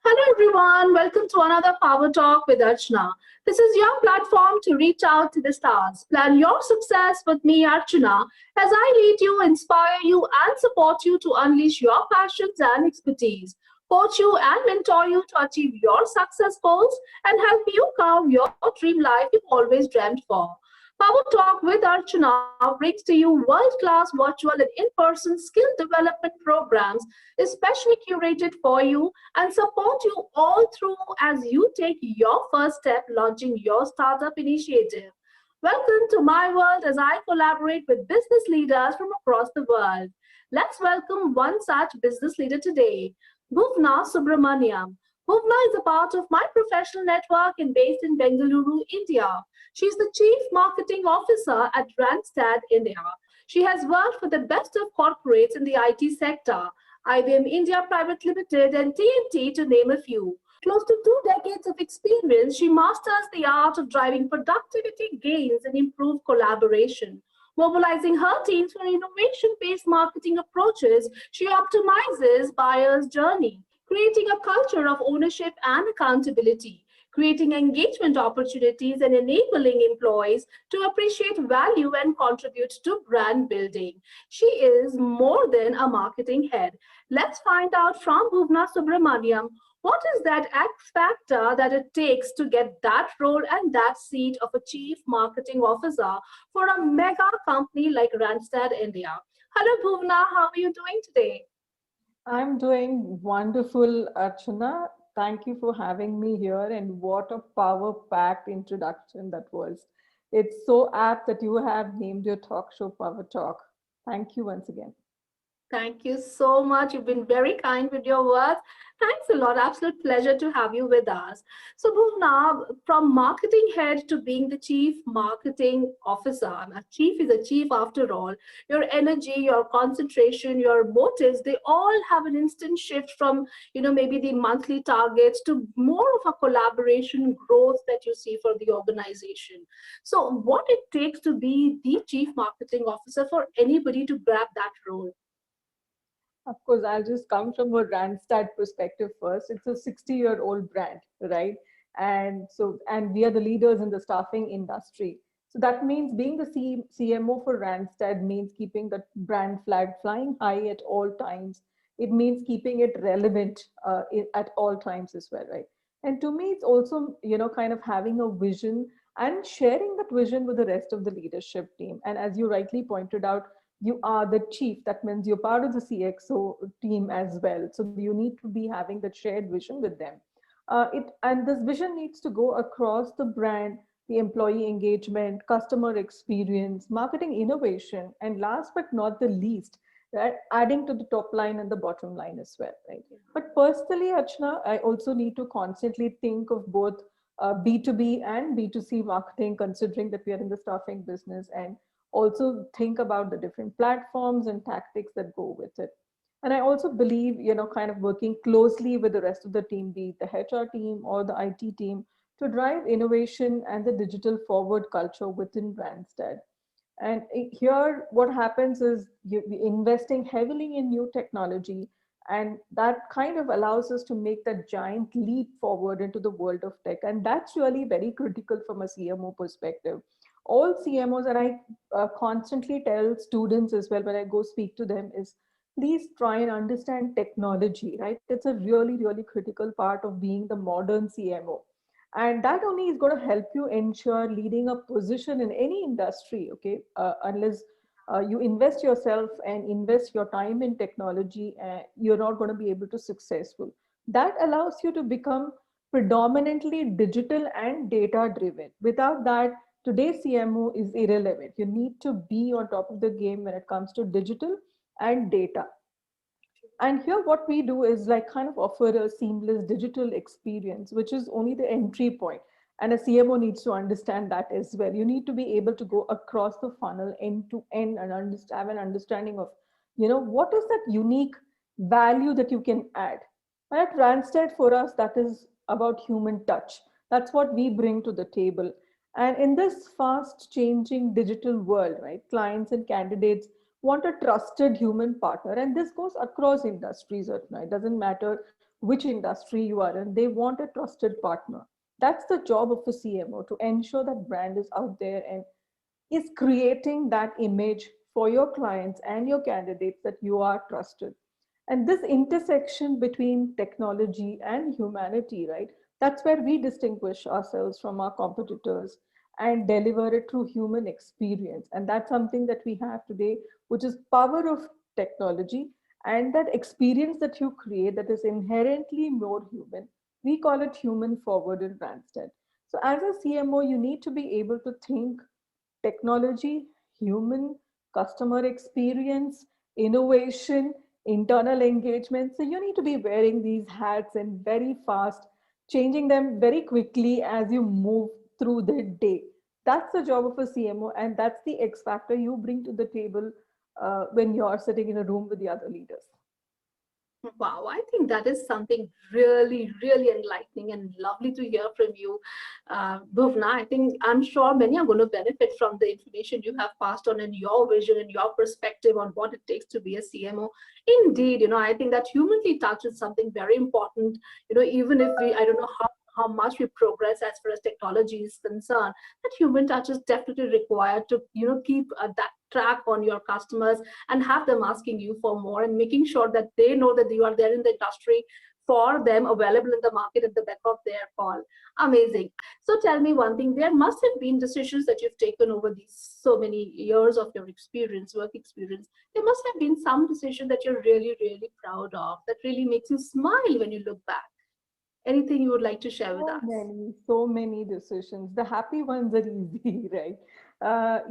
Hello everyone, welcome to another Power Talk with Archana. This is your platform to reach out to the stars. Plan your success with me, Archana, as I lead you, inspire you, and support you to unleash your passions and expertise, coach you and mentor you to achieve your success goals, and help you carve your dream life you've always dreamt for. Power Talk with Archana brings to you world class virtual and in person skill development programs, especially curated for you and support you all through as you take your first step launching your startup initiative. Welcome to my world as I collaborate with business leaders from across the world. Let's welcome one such business leader today, Bhuvna Subramaniam. Bhuvna is a part of my professional network and based in Bengaluru, India. She's the Chief Marketing Officer at Randstad India. She has worked for the best of corporates in the IT sector, IBM India Private Limited, and TNT, to name a few. Close to 2 decades of experience, she masters the art of driving productivity gains and improved collaboration. Mobilizing her teams for innovation based marketing approaches, she optimizes buyers' journey, creating a culture of ownership and accountability, creating engagement opportunities, and enabling employees to appreciate value and contribute to brand building. She is more than a marketing head. Let's find out from Bhuvna Subramaniam what is that X factor that it takes to get that role and that seat of a chief marketing officer for a mega company like Randstad India. Hello, Bhuvna. How are you doing today? I'm doing wonderful, Archana. Thank you for having me here. And what a power packed introduction that was. It's so apt that you have named your talk show Power Talk. Thank you once again. Thank you so much. You've been very kind with your words. Thanks a lot. Absolute pleasure to have you with us. So, Bhuvna, from marketing head to being the chief marketing officer, a chief is a chief after all. Your energy, your concentration, your motives, they all have an instant shift from, maybe the monthly targets to more of a collaboration growth that you see for the organization. So, what it takes to be the chief marketing officer for anybody to grab that role? Of course, I'll just come from a Randstad perspective first. It's a 60-year-old brand, right? And we are the leaders in the staffing industry. So that means being the CMO for Randstad means keeping the brand flag flying high at all times. It means keeping it relevant at all times as well, right? And to me, it's also, kind of having a vision and sharing that vision with the rest of the leadership team. And as you rightly pointed out, you are the chief. That means you're part of the CXO team as well. So you need to be having that shared vision with them. And this vision needs to go across the brand, the employee engagement, customer experience, marketing innovation, and last but not the least, right, adding to the top line and the bottom line as well, right? But personally, Archana, I also need to constantly think of both B2B and B2C marketing, considering that we are in the staffing business, and also think about the different platforms and tactics that go with it. And I also believe, kind of working closely with the rest of the team, be it the HR team or the IT team, to drive innovation and the digital forward culture within Randstad. And here, what happens is you're investing heavily in new technology, and that kind of allows us to make that giant leap forward into the world of tech. And that's really very critical from a CMO perspective. All CMOs, and I constantly tell students as well when I go speak to them, is please try and understand technology, right? It's a really, really critical part of being the modern CMO. And that only is going to help you ensure leading a position in any industry, okay? Unless you invest yourself and invest your time in technology, you're not going to be able to successful. That allows you to become predominantly digital and data driven. Without that, today's CMO is irrelevant. You need to be on top of the game when it comes to digital and data. And here what we do is like kind of offer a seamless digital experience, which is only the entry point. And a CMO needs to understand that as well. You need to be able to go across the funnel end to end and have an understanding of, what is that unique value that you can add. And at Randstad, for us, that is about human touch. That's what we bring to the table. And in this fast changing digital world, right, clients and candidates want a trusted human partner. And this goes across industries. It doesn't matter which industry you are in, they want a trusted partner. That's the job of a CMO, to ensure that brand is out there and is creating that image for your clients and your candidates that you are trusted. And this intersection between technology and humanity, right? That's where we distinguish ourselves from our competitors and deliver it through human experience. And that's something that we have today, which is power of technology and that experience that you create that is inherently more human. We call it human forward in Randstad. So as a CMO, you need to be able to think technology, human, customer experience, innovation, internal engagement. So you need to be wearing these hats and very fast, changing them very quickly as you move through the day. That's the job of a CMO, and that's the X factor you bring to the table when you're sitting in a room with the other leaders. Wow, I think that is something really, really enlightening and lovely to hear from you, Bhuvna. I think I'm sure many are going to benefit from the information you have passed on and your vision and your perspective on what it takes to be a CMO. Indeed, I think that humanly touch is something very important. Even if I don't know how much we progress as far as technology is concerned, that human touch is definitely required to, keep that track on your customers and have them asking you for more and making sure that they know that you are there in the industry for them, available in the market at the back of their call. Amazing. So tell me one thing, there must have been decisions that you've taken over these so many years of your experience, work experience. There must have been some decision that you're really, really proud of, that really makes you smile when you look back. Anything you would like to share with us? So many decisions. The happy ones are easy, right?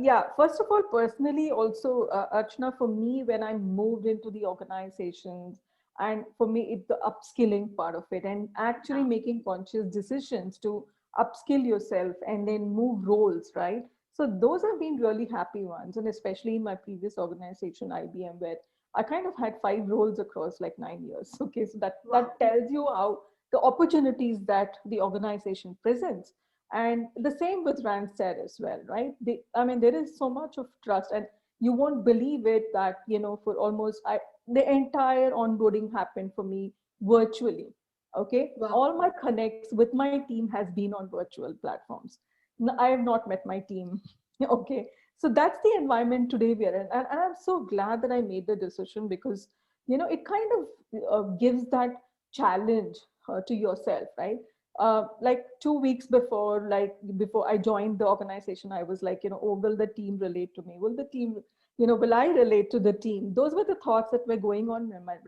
Yeah, first of all, personally, also, Archana, for me, when I moved into the organizations, and for me, it's the upskilling part of it, and actually Yeah. making conscious decisions to upskill yourself and then move roles, right? So those have been really happy ones, and especially in my previous organization, IBM, where I kind of had 5 roles across like 9 years. Okay, so that Wow. tells you how the opportunities that the organization presents. And the same with Randstad as well, right? I mean, there is so much of trust, and you won't believe it that, for the entire onboarding happened for me virtually. Okay. Wow. All my connects with my team has been on virtual platforms. I have not met my team. Okay. So that's the environment today we are in. And I'm so glad that I made the decision because, it kind of gives that challenge to yourself, right? Like 2 weeks before, like before I joined the organization, I was like, oh, will the team relate to me? Will the team, will I relate to the team? Those were the thoughts that were going on in my mind.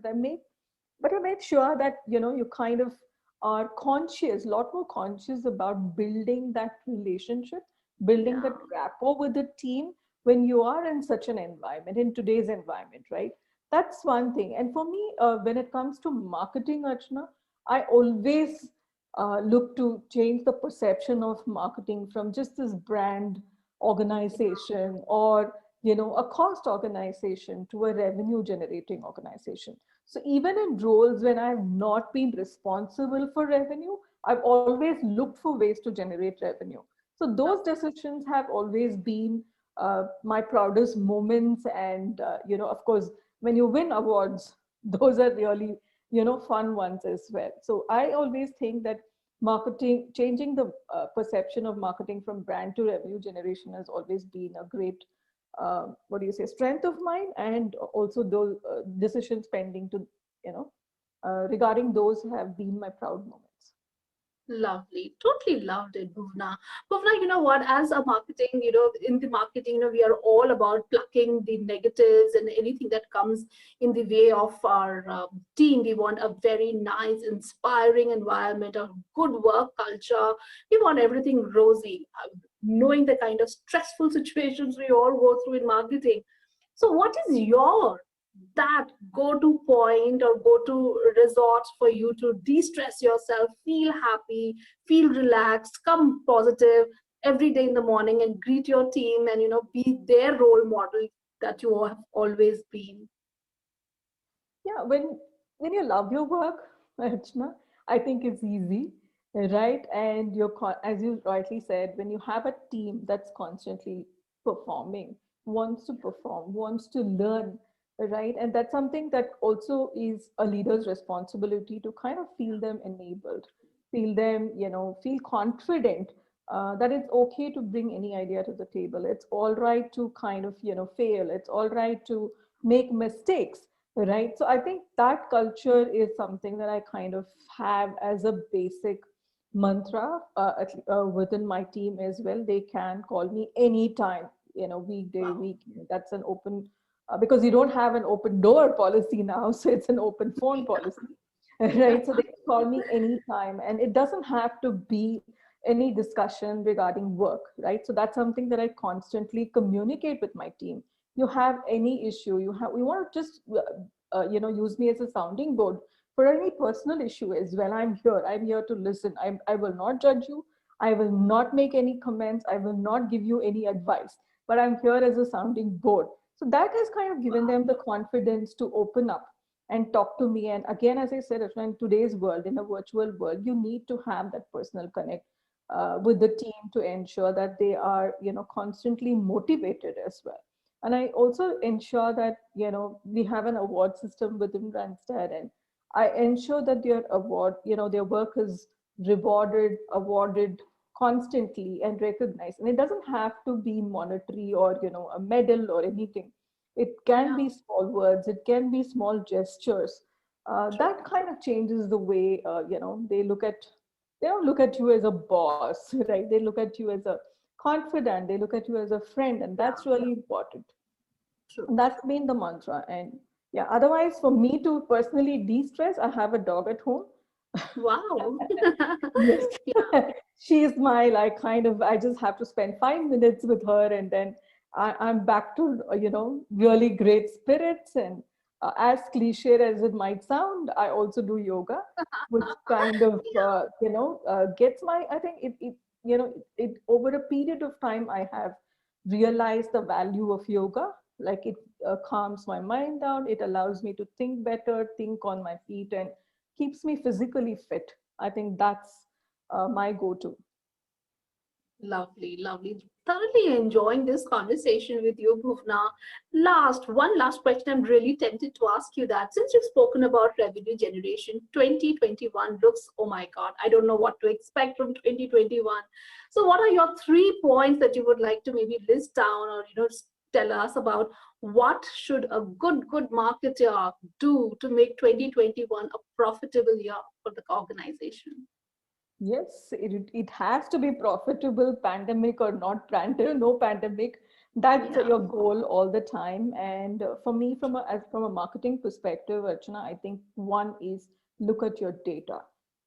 But I made sure that, you kind of are conscious, a lot more conscious about building that relationship, building Yeah. that rapport with the team when you are in such an environment, in today's environment, right? That's one thing. And for me, when it comes to marketing, Archana, I always look to change the perception of marketing from just this brand organization or a cost organization to a revenue generating organization. So even in roles when I've not been responsible for revenue, I've always looked for ways to generate revenue. So those decisions have always been my proudest moments. And, of course, when you win awards, those are really, fun ones as well. So I always think that marketing, changing the perception of marketing from brand to revenue generation has always been a great, what do you say, strength of mine. And also those decisions pending to, regarding those have been my proud moments. Lovely. Totally loved it, Bhuvna. Bhuvna, you know what? As a marketing, in the marketing, we are all about plucking the negatives and anything that comes in the way of our team. We want a very nice, inspiring environment, a good work culture. We want everything rosy, knowing the kind of stressful situations we all go through in marketing. So, what is your that go-to point or go-to resort for you to de-stress yourself, feel happy, feel relaxed, come positive every day in the morning and greet your team and be their role model that you have always been? Yeah, when you love your work, Archana, I think it's easy, right? And as you rightly said, when you have a team that's constantly performing, wants to perform, wants to learn, right? And that's something that also is a leader's responsibility, to kind of feel them enabled, feel them, feel confident, that it's okay to bring any idea to the table. It's all right to kind of, fail. It's all right to make mistakes, right? So I think that culture is something that I kind of have as a basic mantra, within my team as well. They can call me anytime, weekday, Wow. week. That's an open, because you don't have an open door policy now, so it's an open phone policy, right? So they can call me anytime, and it doesn't have to be any discussion regarding work, right? So that's something that I constantly communicate with my team. You have any issue, we want to just use me as a sounding board for any personal issue as well. I'm here to listen. I will not judge you. I will not make any comments. I will not give you any advice, but I'm here as a sounding board. So that has kind of given them the confidence to open up and talk to me. And again, as I said, in today's world, in a virtual world, you need to have that personal connect with the team to ensure that they are, constantly motivated as well. And I also ensure that, we have an award system within Randstad, and I ensure that their work is awarded constantly and recognized. And it doesn't have to be monetary or, a medal or anything. It can Yeah, be small words, it can be small gestures. true. That kind of changes the way, they don't look at you as a boss, right? They look at you as a confident, they look at you as a friend, and Yeah, that's really important. true. And that's been the mantra. And yeah, otherwise, for me to personally de-stress, I have a dog at home. Wow. Yes. Yeah, She's my, like, kind of, I just have to spend 5 minutes with her, and then I'm back to, really great spirits. And as cliche as it might sound, I also do yoga, which kind of, yeah, gets my, I think it over a period of time, I have realized the value of yoga. Like, it calms my mind down. It allows me to think better, think on my feet, and keeps me physically fit. I think that's my go-to. lovely, lovely. Thoroughly enjoying this conversation with you, Bhuvna. One last question. I'm really tempted to ask you that. Since you've spoken about revenue generation, 2021 looks, oh my God, I don't know what to expect from 2021. So, what are your 3 points that you would like to maybe list down, or tell us about what should a good marketer do to make 2021 a profitable year for the organization? Yes, it has to be profitable, pandemic or not pandemic, no pandemic. That's Yeah, your goal all the time. And for me, from a marketing perspective, Archana, I think one is look at your data.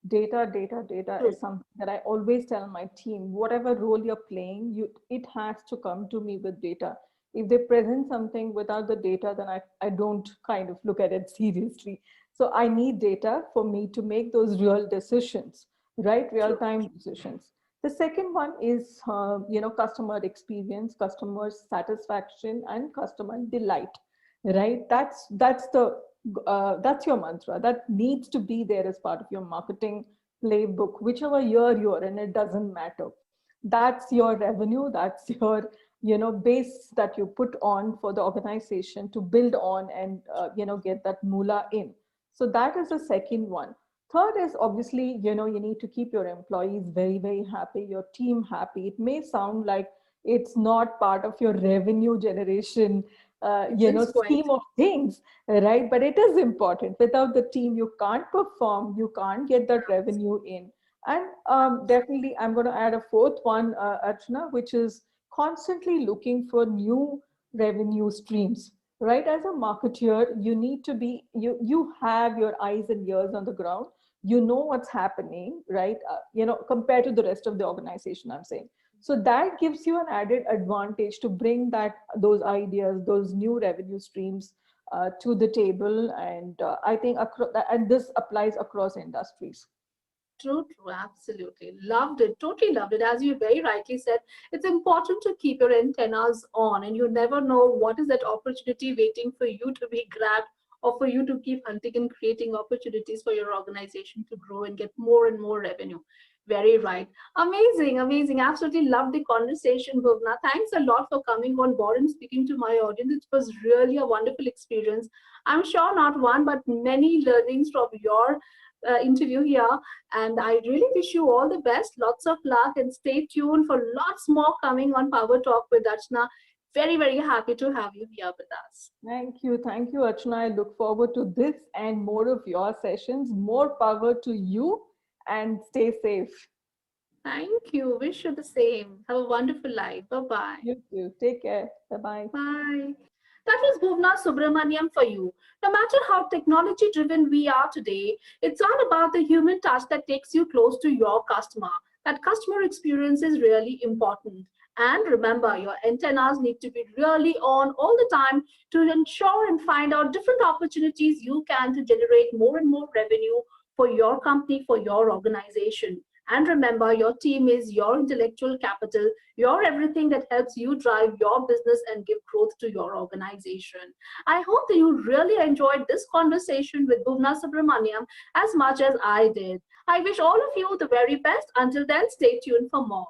Data true. is something that I always tell my team. Whatever role you're playing, it has to come to me with data. If they present something without the data, then I don't kind of look at it seriously. So I need data for me to make those real decisions, right? Real True. time decisions. The second one is, customer experience, customer satisfaction, and customer delight, right? That's your mantra. That needs to be there as part of your marketing playbook, whichever year you're in. It doesn't matter. That's your revenue. That's your, base that you put on for the organization to build on, and get that moolah in. So that is the second one. Third is, obviously, you need to keep your employees very, very happy, your team happy. It may sound like it's not part of your revenue generation, It's quite. scheme of things, right? But it is important. Without the team, you can't perform, you can't get that revenue in. And definitely, I'm going to add a fourth one, Archana, which is constantly looking for new revenue streams, right? As a marketer, you need to be, you have your eyes and ears on the ground. You know what's happening, right? Compared to the rest of the organization, I'm saying. So that gives you an added advantage to bring those ideas, those new revenue streams to the table. And I think and this applies across industries. True, true, absolutely. Loved it, totally loved it. As you very rightly said, it's important to keep your antennas on, and you never know what is that opportunity waiting for you to be grabbed or for you to keep hunting and creating opportunities for your organization to grow and get more and more revenue. Very right. Amazing, amazing. Absolutely love the conversation, Bhuvna. Thanks a lot for coming on board and speaking to my audience. It was really a wonderful experience. I'm sure not one, but many learnings from your interview here. And I really wish you all the best. Lots of luck and stay tuned for lots more coming on Power Talk with Archana. Very, very happy to have you here with us. Thank you. Thank you, Archana. I look forward to this and more of your sessions. More power to you and stay safe. Thank you. Wish you the same. Have a wonderful life. Bye-bye. You too. Take care. Bye-bye. Bye. That was Bhuvna Subramaniam for you. No matter how technology driven we are today, it's all about the human touch that takes you close to your customer. That customer experience is really important. And remember, your antennas need to be really on all the time to ensure and find out different opportunities you can to generate more and more revenue for your company, for your organization. And remember, your team is your intellectual capital. You're everything that helps you drive your business and give growth to your organization. I hope that you really enjoyed this conversation with Bhuvna Subramaniam as much as I did. I wish all of you the very best. Until then, stay tuned for more.